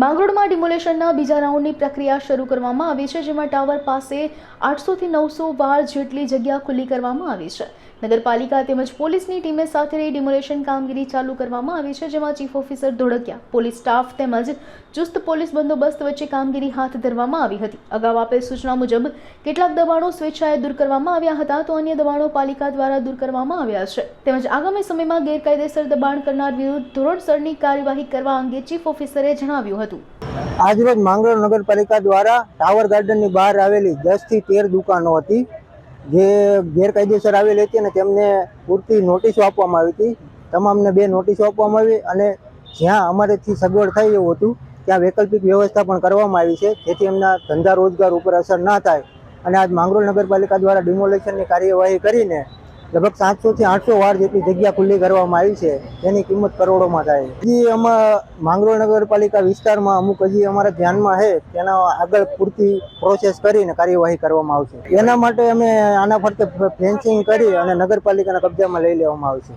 માંગરોળમાં ડિમોલેશનના બીજા રાઉન્ડની પ્રક્રિયા શરૂ કરવામાં આવી છે, જેમાં ટાવર પાસે 800 થી 900 વાર જેટલી જગ્યા ખુલ્લી કરવામાં આવી છે. નગરપાલિકા તેમજ પોલીસની ટીમે સાથે રહી ડિમોલેશન કામગીરી ચાલુ કરવામાં આવી છે, જેમાં chief officer Dholakia, police staff તેમજ ચુસ્ત પોલીસ બંદોબસ્ત વચ્ચે કામગીરી હાથ ધરવામાં આવી હતી. અગાઉ આપેલ સૂચના મુજબ કેટલાક દબાણો સ્વેચ્છાએ દૂર કરવામાં આવ્યા હતા, તો અન્ય દબાણો પાલિકા દ્વારા દૂર કરવામાં આવ્યા છે. તેમજ આગામી સમયમાં ગેરકાયદેસર દબાણ કરનાર વિરુદ્ધ ધોરણસરની કાર્યવાહી કરવા અંગે ચીફ ઓફિસરે જણાવ્યું હતું. આજરોજ માંગરોળ નગરપાલિકા દ્વારા ટાવર ગાર્ડનની બહાર આવેલી 10 થી 13 દુકાનો હતી જે ગેરકાયદેસર આવેલી હતી અને તેમને પૂરતી નોટિસો આપવામાં આવી હતી. તમામને 2 નોટિસો આપવામાં આવી અને જ્યાં અમારેથી સગવડ થાય એવું હતું ત્યાં વૈકલ્પિક વ્યવસ્થા પણ કરવામાં આવી છે, જેથી એમના ધંધા રોજગાર ઉપર અસર ના થાય. અને આજ માંગરોળ નગરપાલિકા દ્વારા ડિમોલેશનની કાર્યવાહી કરીને લગભગ 700 થી 800 વાર જેટલી જગ્યા ખુલ્લી કરવામાં આવી છે, જેની કિંમત કરોડોમાં થાય. હજી અમારા માંગરોળ નગરપાલિકા વિસ્તારમાં અમુક હજી અમારા ધ્યાનમાં છે, તેના આગળ પૂરતી પ્રોસેસ કરીને કાર્યવાહી કરવામાં આવશે. એના માટે અમે આના ફરતે ફેન્સિંગ કરી અને નગરપાલિકાના કબજામાં લઈ લેવામાં આવશે.